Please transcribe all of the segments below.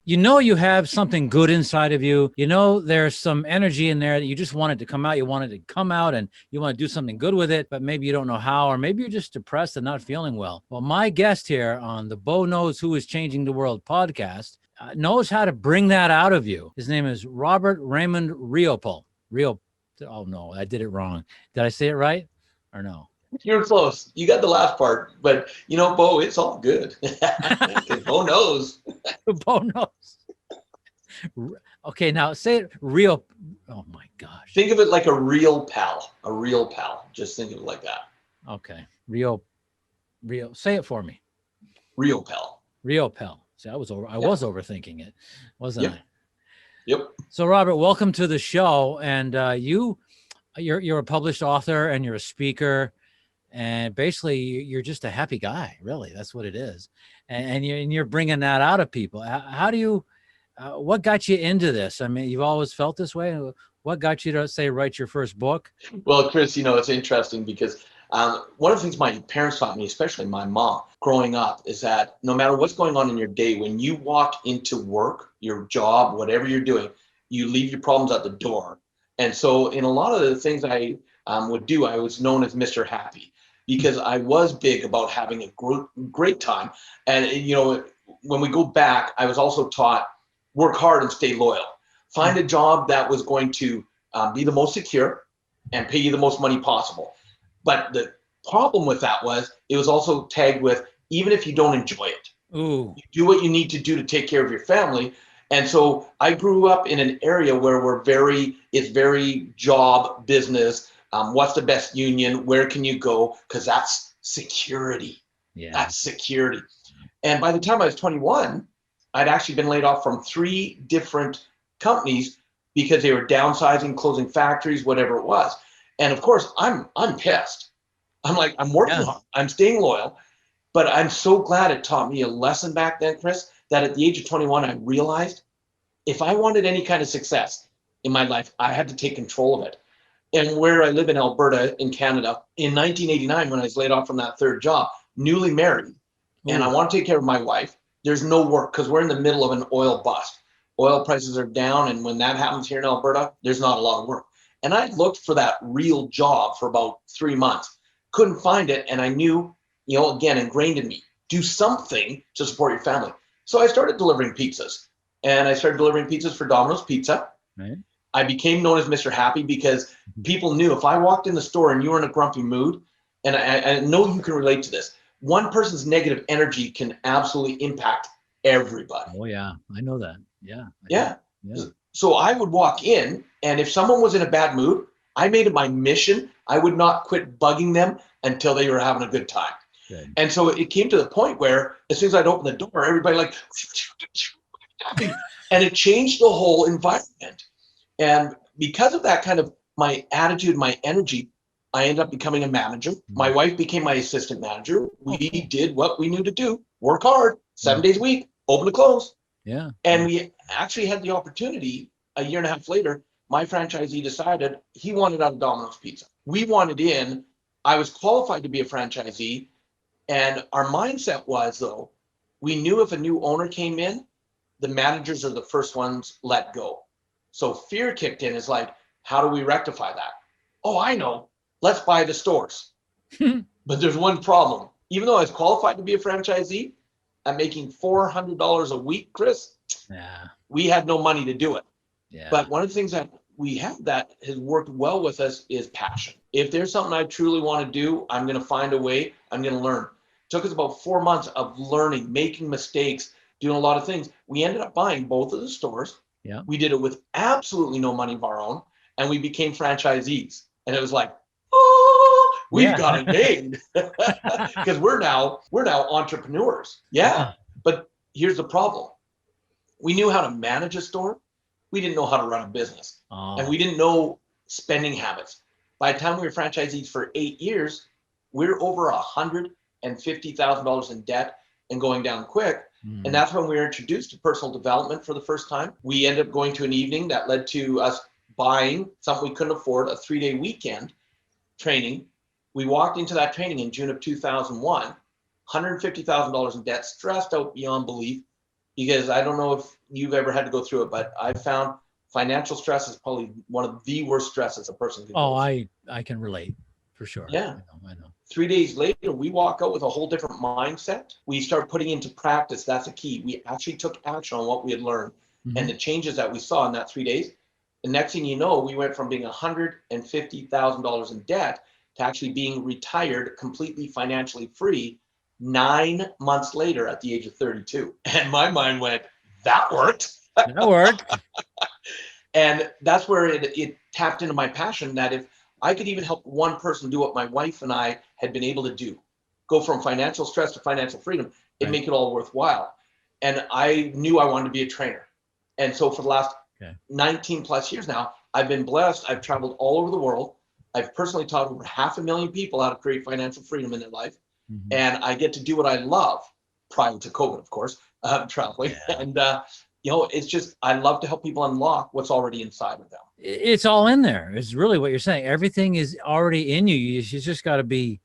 you know you have something good inside of you. You know there's some energy in there that you just want it to come out. You want it to come out and you want to do something good with it, but maybe you don't know how, or maybe you're just depressed and not feeling well. Well, my guest here on the Bo Knows Who is Changing the World podcast knows how to bring that out of you. His name is Robert Raymond Riopel. Oh no, I did it wrong. Did I say it right or no? You're close. You got the last part, but you know, Bo, it's all good. Because Bo knows. Bo knows. Okay, now say it real. Oh my gosh. Think of it like a real pal. A real pal. Just think of it like that. Okay. Real. Say it for me. Real pal. Riopel. See, I was overthinking it, wasn't I? Yep. So Robert, welcome to the show. And you're a published author and you're a speaker. And basically, you're just a happy guy, really. That's what it is. And you're bringing that out of people. How do you, what got you into this? I mean, you've always felt this way. What got you to, say, write your first book? Well, Chris, it's interesting because one of the things my parents taught me, especially my mom, growing up, is that no matter what's going on in your day, when you walk into work, your job, whatever you're doing, you leave your problems at the door. And so in a lot of the things I would do, I was known as Mr. Happy, because I was big about having a great time. And, when we go back, I was also taught work hard and stay loyal. Find a job that was going to be the most secure and pay you the most money possible. But the problem with that was it was also tagged with, even if you don't enjoy it, Ooh. You do what you need to do to take care of your family. And so I grew up in an area where it's very job business. What's the best union? Where can you go? Because that's security. Yeah. That's security. And by the time I was 21, I'd actually been laid off from 3 different companies because they were downsizing, closing factories, whatever it was. And of course, I'm pissed. I'm like, I'm working hard. I'm staying loyal. But I'm so glad it taught me a lesson back then, Chris, that at the age of 21, I realized if I wanted any kind of success in my life, I had to take control of it. And where I live in Alberta, in Canada, in 1989, when I was laid off from that 3rd job, newly married, and I want to take care of my wife, there's no work because we're in the middle of an oil bust. Oil prices are down, and when that happens here in Alberta, there's not a lot of work. And I looked for that real job for about 3 months, couldn't find it, and I knew, again, ingrained in me, do something to support your family. So I started delivering pizzas, and I started delivering pizzas for Domino's Pizza. Right. I became known as Mr. Happy because people knew if I walked in the store and you were in a grumpy mood, and I know you can relate to this, one person's negative energy can absolutely impact everybody. Oh, yeah. I know that. Yeah. Yeah. So I would walk in, and if someone was in a bad mood, I made it my mission. I would not quit bugging them until they were having a good time. Good. And so it came to the point where as soon as I'd open the door, everybody and it changed the whole environment. And because of that kind of my attitude, my energy, I ended up becoming a manager. My wife became my assistant manager. We did what we knew to do, work hard, 7 days a week, open to close. Yeah. And we actually had the opportunity a year and a half later, my franchisee decided he wanted out of Domino's Pizza. We wanted in. I was qualified to be a franchisee. And our mindset was, though, we knew if a new owner came in, the managers are the first ones let go. So fear kicked in. Is like, how do we rectify that? Oh, I know. Let's buy the stores. But there's one problem. Even though I was qualified to be a franchisee, I'm making $400 a week, Chris. Yeah. We had no money to do it. Yeah. But one of the things that we have that has worked well with us is passion. If there's something I truly want to do, I'm going to find a way. I'm going to learn. It took us about 4 months of learning, making mistakes, doing a lot of things. We ended up buying both of the stores. Yeah. We did it with absolutely no money of our own, and we became franchisees. And it was like, oh, we've got it made because we're now entrepreneurs. Yeah. But here's the problem. We knew how to manage a store. We didn't know how to run a business. And we didn't know spending habits. By the time we were franchisees for 8 years, we're over $150,000 in debt and going down quick. And that's when we were introduced to personal development for the first time. We ended up going to an evening that led to us buying something we couldn't afford, a 3-day weekend training. We walked into that training in June of 2001, $150,000 in debt, stressed out beyond belief. because I don't know if you've ever had to go through it, but I found financial stress is probably one of the worst stresses a person can Oh, go through. I can relate for sure. Yeah. I know. 3 days later, we walk out with a whole different mindset. We start putting into practice. That's the key. We actually took action on what we had learned and the changes that we saw in that 3 days. The next thing you know, we went from being $150,000 in debt to actually being retired, completely financially free 9 months later at the age of 32. And my mind went, that worked. That worked. And that's where it tapped into my passion, that if I could even help one person do what my wife and I had been able to do, go from financial stress to financial freedom, it'd make it all worthwhile. And I knew I wanted to be a trainer. And so for the last 19 plus years now, I've been blessed. I've traveled all over the world. I've personally taught over 500,000 people how to create financial freedom in their life. And I get to do what I love, prior to COVID, of course, traveling. And, it's just, I love to help people unlock what's already inside of them. It's all in there. It's really what you're saying. Everything is already in you. You just got to be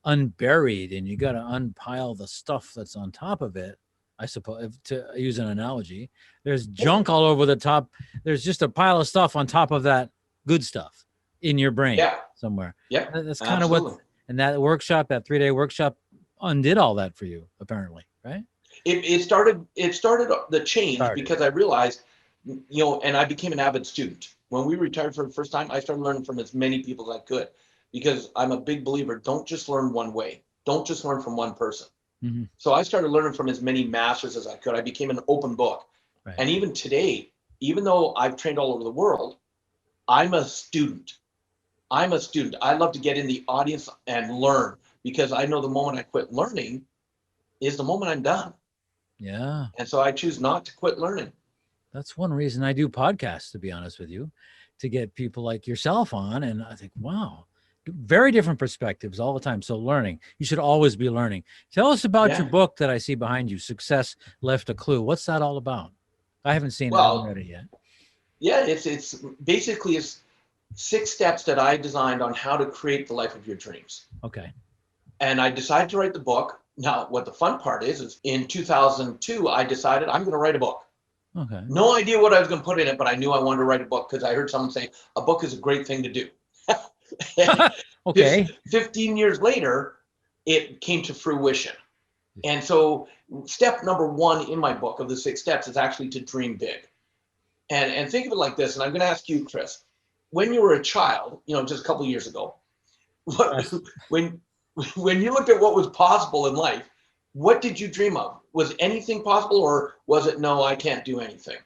unburied, and you got to unpile the stuff that's on top of it. I suppose, to use an analogy, there's junk all over the top. There's just a pile of stuff on top of that good stuff in your brain somewhere. Yeah, that's kind of what. And that workshop, that 3-day workshop, undid all that for you, apparently, right? It started the change because I realized, and I became an avid student. When we retired for the first time, I started learning from as many people as I could, because I'm a big believer. Don't just learn one way. Don't just learn from one person. So I started learning from as many masters as I could. I became an open book. And even today, even though I've trained all over the world, I'm a student. I love to get in the audience and learn, because I know the moment I quit learning is the moment I'm done. Yeah. And so I choose not to quit learning. That's one reason I do podcasts, to be honest with you, to get people like yourself on. And I think, wow, very different perspectives all the time. So learning, you should always be learning. Tell us about your book that I see behind you, Success Left a Clue. What's that all about? I haven't seen it. I haven't read it yet. Yeah, it's basically 6 steps that I designed on how to create the life of your dreams. Okay. And I decided to write the book. Now, what the fun part is in 2002, I decided I'm going to write a book. Okay. No idea what I was going to put in it, but I knew I wanted to write a book because I heard someone say a book is a great thing to do. Okay. 15 years later, it came to fruition. And so step number 1 in my book of the 6 steps is actually to dream big. And think of it like this, and I'm going to ask you, Chris, when you were a child, just a couple of years ago, when you looked at what was possible in life, what did you dream of? Was anything possible, or was it, no, I can't do anything?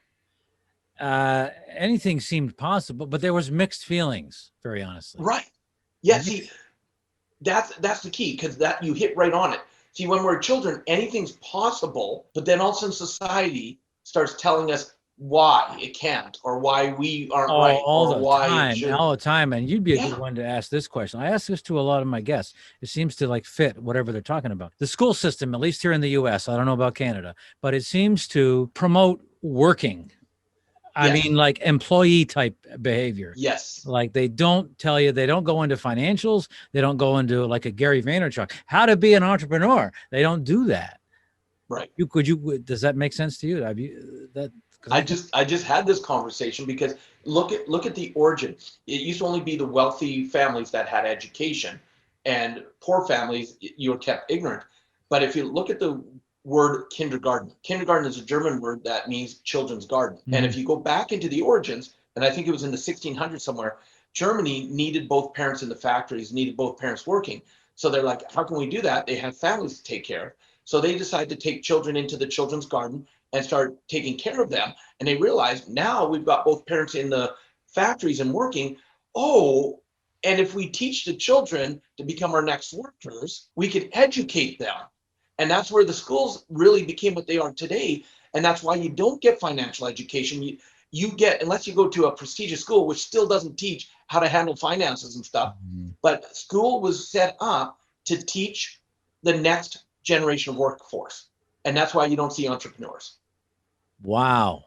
Anything seemed possible, but there was mixed feelings, very honestly. Right. Yeah, see, that's the key, because that you hit right on it. See, when we're children, anything's possible, but then all of a sudden society starts telling us why it can't, or why we aren't right, all or the why time, it should. all the time. And you'd be a good one to ask this question. I ask this to a lot of my guests. It seems to fit whatever they're talking about. The school system, at least here in the US, I don't know about Canada, but it seems to promote working. I mean, like employee type behavior. Yes. Like they don't tell you, they don't go into financials. They don't go into like a Gary Vaynerchuk, how to be an entrepreneur. They don't do that. Right. Does that make sense to you? Have you that? I just had this conversation because look at the origin. It used to only be the wealthy families that had education, and poor families, you were kept ignorant. But if you look at the word kindergarten is a German word that means children's garden. And if you go back into the origins, and I think it was in the 1600s somewhere, Germany needed both parents in the factories, needed both parents working. So they're like, how can we do that? They have families to take care of. So they decided to take children into the children's garden and start taking care of them. And they realized, now we've got both parents in the factories and working. Oh, and if we teach the children to become our next workers, we could educate them. And that's where the schools really became what they are today. And that's why you don't get financial education. You get, unless you go to a prestigious school, which still doesn't teach how to handle finances and stuff. But school was set up to teach the next generation of workforce. And that's why you don't see entrepreneurs. Wow.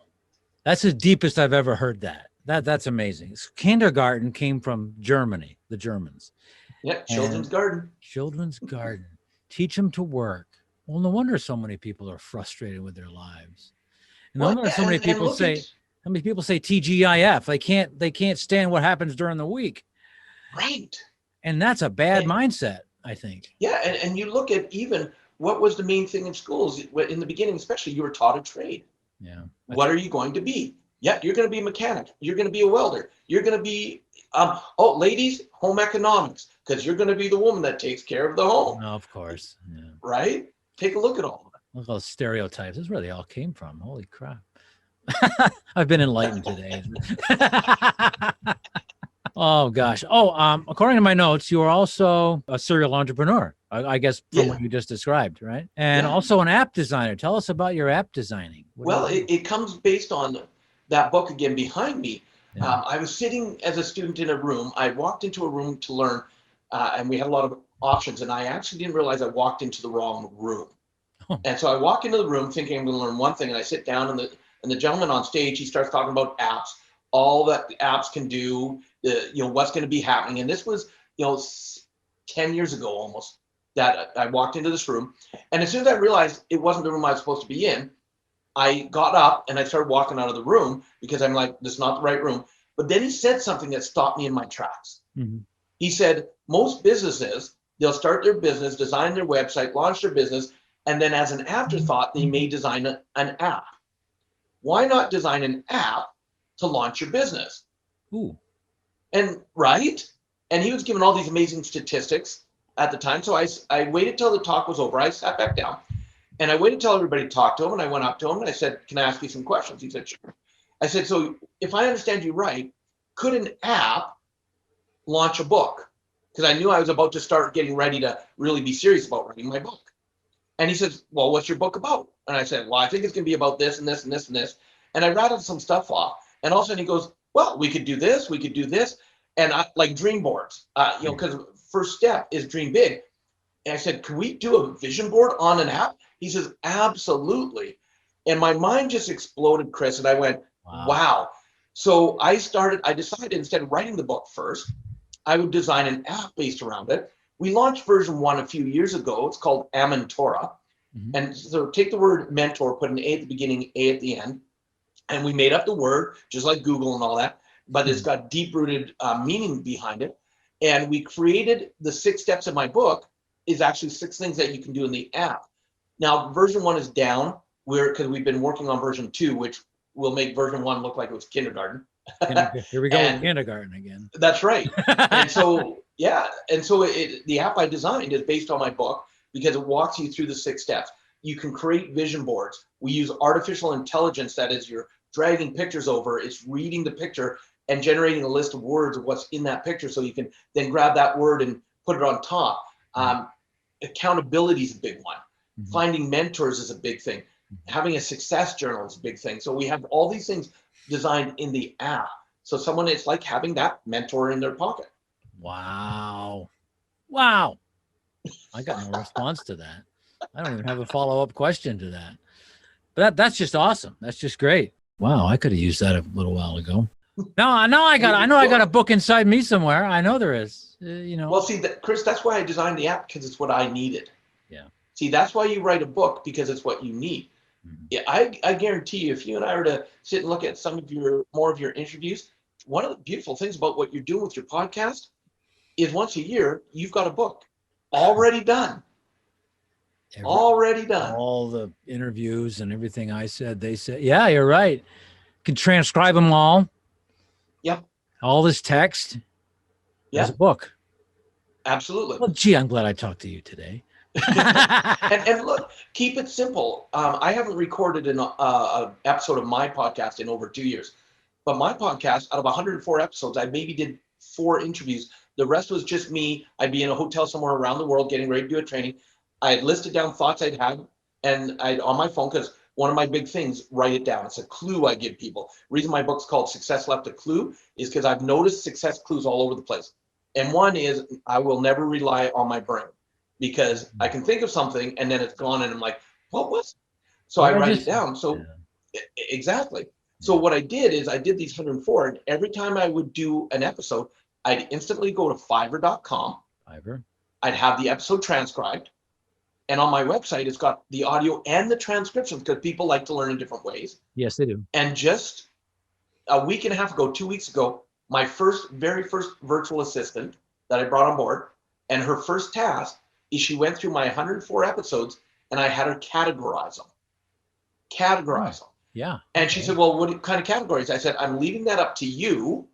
That's the deepest I've ever heard that. That's amazing. Kindergarten came from Germany, the Germans. Yeah, children's garden. Children's garden. Teach them to work. Well, no wonder so many people are frustrated with their lives. And no wonder so many people say, how many people say TGIF? They can't stand what happens during the week. Right. And that's a bad mindset, I think. Yeah. And you look at even what was the main thing in schools in the beginning, especially you were taught a trade. Yeah. What are you going to be? Yeah, you're going to be a mechanic. You're going to be a welder. You're going to be, ladies, home economics, because you're going to be the woman that takes care of the home. Oh, of course. Yeah. Right? Take a look at all of it. Look at those stereotypes. This is where they all came from. Holy crap. I've been enlightened today. Oh, gosh. According to my notes, you are also a serial entrepreneur, I guess, from what you just described, right? And also an app designer. Tell us about your app designing. Well, it comes based on that book again behind me. Yeah. I was sitting as a student in a room. I walked into a room to learn, and we had a lot of options, and I actually didn't realize I walked into the wrong room. Oh. And so I walk into the room thinking I'm going to learn one thing, and I sit down, and the gentleman on stage, he starts talking about apps, all that apps can do, what's going to be happening. And this was, 10 years ago almost that I walked into this room. And as soon as I realized it wasn't the room I was supposed to be in, I got up and I started walking out of the room because I'm like, this is not the right room. But then he said something that stopped me in my tracks. Mm-hmm. He said, most businesses, they'll start their business, design their website, launch their business, and then as an afterthought, they may design an app. Why not design an app to launch your business? Ooh. And right? And he was giving all these amazing statistics at the time. So I waited till the talk was over. I sat back down and I waited till everybody talked to him. And I went up to him and I said, can I ask you some questions? He said, sure. I said, so if I understand you right, could an app launch a book? Because I knew I was about to start getting ready to really be serious about writing my book. And he says, well, what's your book about? And I said, well, I think it's going to be about this and this and this and this. And I rattled some stuff off. And all of a sudden he goes, well, we could do this, we could do this. And I like dream boards, because first step is dream big. And I said, can we do a vision board on an app? He says, absolutely. And my mind just exploded, Chris. And I went, wow. So I decided instead of writing the book first, I would design an app based around it. We launched version 1 a few years ago. It's called Amentora. Mm-hmm. And so take the word mentor, put an A at the beginning, A at the end. And we made up the word, just like Google and all that, but it's got deep-rooted meaning behind it. And we created the 6 steps in my book is actually 6 things that you can do in the app. Now, version 1 is down because we've been working on version 2, which will make version 1 look like it was kindergarten. Here we go with kindergarten again. That's right. And so, the app I designed is based on my book because it walks you through the 6 steps. You can create vision boards. We use artificial intelligence, that is, you're dragging pictures over, it's reading the picture and generating a list of words of what's in that picture so you can then grab that word and put it on top. Accountability is a big one. Mm-hmm. Finding mentors is a big thing. Mm-hmm. Having a success journal is a big thing. So we have all these things designed in the app. So it's like having that mentor in their pocket. Wow. I got no response to that. I don't even have a follow-up question to that. But that's just awesome. That's just great. Wow, I could have used that a little while ago. No, I know I got a book inside me somewhere. I know there is. Well, see, Chris, that's why I designed the app, because it's what I needed. Yeah. See, that's why you write a book, because it's what you need. Mm-hmm. Yeah, I guarantee you, if you and I were to sit and look at more of your interviews, one of the beautiful things about what you're doing with your podcast is once a year you've got a book already done. Already done. All the interviews and everything I said, they said, yeah, you're right. Can transcribe them all. Yep. All this text. As a book. Absolutely. Well, gee, I'm glad I talked to you today. and look, keep it simple. I haven't recorded an episode of my podcast in over 2 years. But my podcast, out of 104 episodes, I maybe did 4 interviews. The rest was just me. I'd be in a hotel somewhere around the world getting ready to do a training. I had listed down thoughts I'd had, and I'd on my phone, because one of my big things, write it down. It's a clue I give people. Reason my book's called Success Left a Clue is because I've noticed success clues all over the place. And one is I will never rely on my brain, because I can think of something and then it's gone and I'm like, what was it? So I write it down. So exactly. So what I did is I did these 104, and every time I would do an episode, I'd instantly go to Fiverr.com. I'd have the episode transcribed. And on my website, it's got the audio and the transcriptions because people like to learn in different ways. Yes, they do. And just a week and a half ago, 2 weeks ago, my very first virtual assistant that I brought on board, and her first task is she went through my 104 episodes and I had her categorize them. Yeah. And she said, well, what kind of categories? I said, I'm leaving that up to you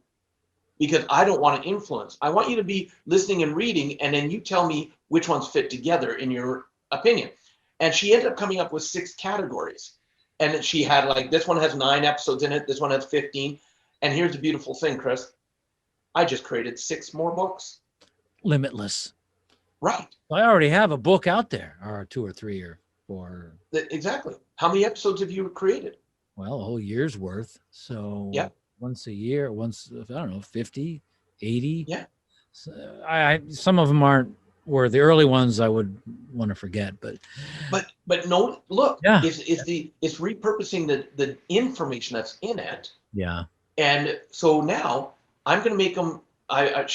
because I don't want to influence. I want you to be listening and reading, and then you tell me which ones fit together in your opinion. And she ended up coming up with 6 categories. And she had like, this one has 9 episodes in it. This one has 15. And here's the beautiful thing, Chris. I just created 6 more books. Limitless. Right. I already have a book out there, or 2 or 3 or 4. Exactly. How many episodes have you created? Well, a whole year's worth. So yeah, once a year, I don't know, 50, 80. Yeah. So some of them were the early ones I would want to forget, but no, look, yeah, it's repurposing the information that's in it. Yeah. And so now I'm going to make them. I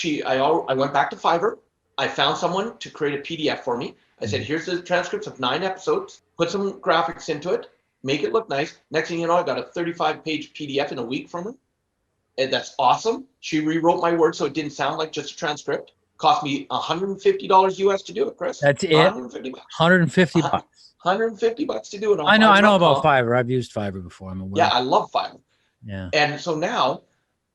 went back to Fiverr. I found someone to create a PDF for me. I said, here's the transcripts of 9 episodes. Put some graphics into it. Make it look nice. Next thing you know, I got a 35-page PDF in a week from her. And that's awesome. She rewrote my words so it didn't sound like just a transcript. Cost me $150 US to do it, Chris. That's it. $150. $150. $150 to do it. I know about Fiverr. I've used Fiverr before. I'm aware. Yeah, I love Fiverr. Yeah. And so now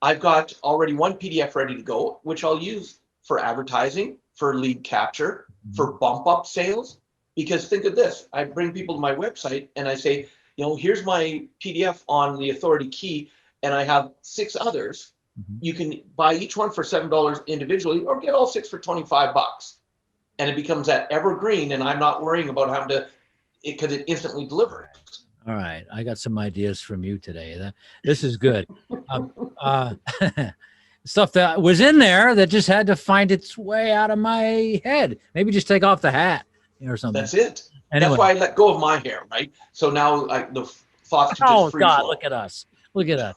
I've got already one PDF ready to go, which I'll use for advertising, for lead capture, for bump up sales. Because think of this, I bring people to my website and I say, here's my PDF on the authority key, and I have 6 others. You can buy each one for $7 individually, or get all 6 for $25. And it becomes that evergreen, and I'm not worrying about having to, because it instantly delivers. All right, I got some ideas from you today. This is good. Stuff that was in there that just had to find its way out of my head. Maybe just take off the hat or something. That's it. Anyway. That's why I let go of my hair, right? So now the thoughts can just free flow. Look at us. Look at us.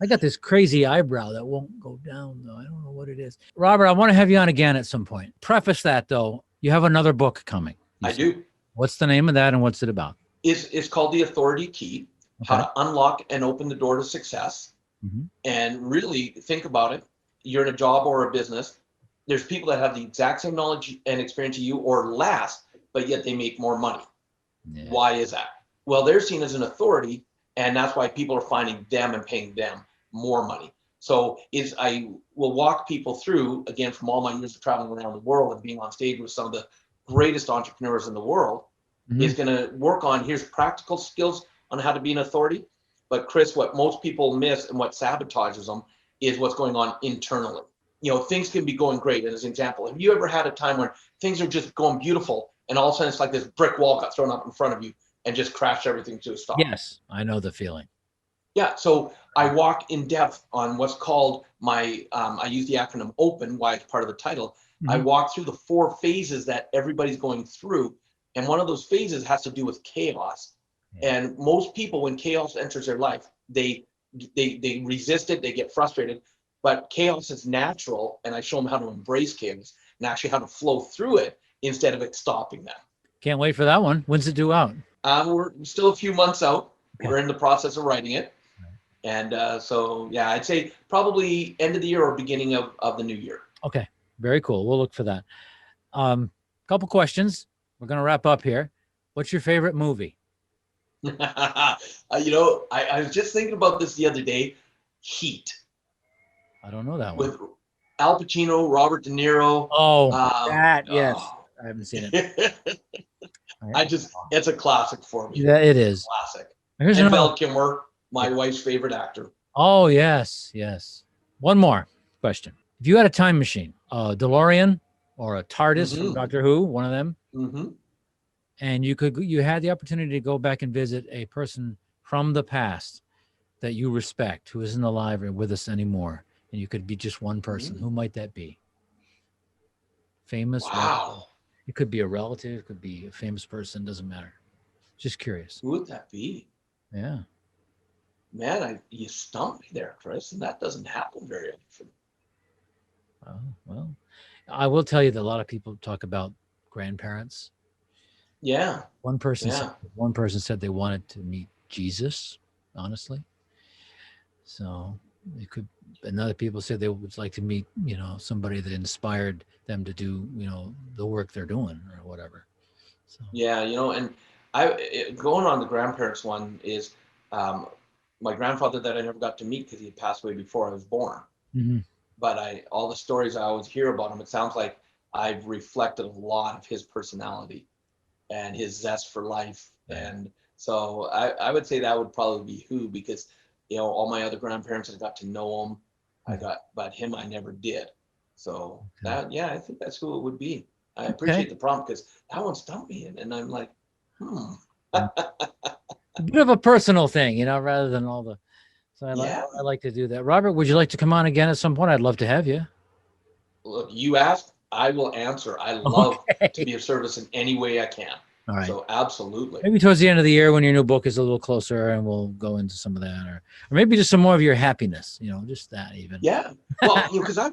I got this crazy eyebrow that won't go down, though. I don't know what it is. Robert, I want to have you on again at some point. Preface that, though. You have another book coming. I do. What's the name of that, and what's it about? It's called The Authority Key, How to Unlock and Open the Door to Success. And really think about it. You're in a job or a business. There's people that have the exact same knowledge and experience as you or less, but yet they make more money. Yeah. Why is that? Well, they're seen as an authority, and that's why people are finding them and paying them more money. So I will walk people through, again, from all my years of traveling around the world and being on stage with some of the greatest entrepreneurs in the world, is going to work on, here's practical skills on how to be an authority. But Chris, what most people miss and what sabotages them is what's going on internally. Things can be going great. And as an example, have you ever had a time when things are just going beautiful and all of a sudden it's like this brick wall got thrown up in front of you and just crashed everything to a stop? Yes, I know the feeling. Yeah, so I walk in depth on what's called I use the acronym OPEN, why it's part of the title. I walk through the 4 phases that everybody's going through. And one of those phases has to do with chaos. And most people, when chaos enters their life, they resist it, they get frustrated. But chaos is natural, and I show them how to embrace chaos and actually how to flow through it instead of it stopping them. Can't wait for that one. When's it due out? We're still a few months out. Okay. We're in the process of writing it. And so, yeah, I'd say probably end of the year or beginning of the new year. Okay, very cool. We'll look for that. Couple questions. We're going to wrap up here. What's your favorite movie? I was just thinking about this the other day. Heat. I don't know that one. With Al Pacino, Robert De Niro. Yes. I haven't seen it. It's a classic for me. Yeah, it is. Classic. And Val Kilmer, my wife's favorite actor. Oh, yes. One more question. If you had a time machine, a DeLorean or a TARDIS from Doctor Who, one of them, and you had the opportunity to go back and visit a person from the past that you respect, who isn't alive or with us anymore, and you could be just one person, who might that be? Famous? Wow. It could be a relative, it could be a famous person, doesn't matter. Just curious. Who would that be? Yeah. Man, you stumped me there, Chris, and that doesn't happen very often. Well, I will tell you that a lot of people talk about grandparents. Yeah. One person Yeah. said they wanted to meet Jesus, honestly. So it could, and other people said they would like to meet, somebody that inspired them to do, the work they're doing or whatever. So Yeah. And going on the grandparents one is my grandfather that I never got to meet because he had passed away before I was born. Mhm. But all the stories I always hear about him, it sounds like I've reflected a lot of his personality and his zest for life. Right. And so I would say that would probably be who, because all my other grandparents, I got to know them. But him I never did. So Okay. I think that's who it would be. I Okay. appreciate the prompt because that one stumped me, and I'm like, A bit of a personal thing, rather than all the. So yeah. I like to do that. Robert, would you like to come on again at some point? I'd love to have you. Look, you asked, I will answer. I love to Okay. be of service in any way I can. All right. So absolutely. Maybe towards the end of the year when your new book is a little closer and we'll go into some of that, or maybe just some more of your happiness, just that even. Yeah. Well, because I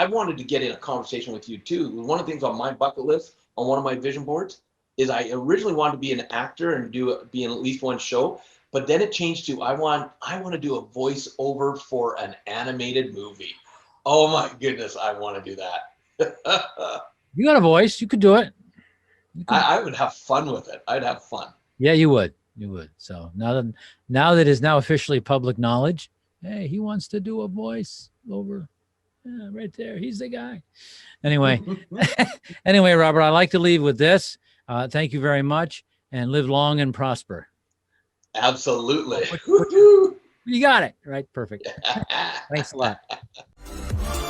wanted to get in a conversation with you too. One of the things on my bucket list on one of my vision boards is I originally wanted to be an actor and be in at least one show, but then it changed to I want to do a voiceover for an animated movie. Oh my goodness, I want to do that. You got a voice. You could do it. You could. I would have fun with it. I'd have fun. Yeah, you would. You would. So now that is now officially public knowledge. Hey, he wants to do a voice over. Yeah, right there. He's the guy. Anyway, anyway, Robert, I like to leave with this. Thank you very much, and live long and prosper. Absolutely. You got it right. Perfect. Thanks a lot.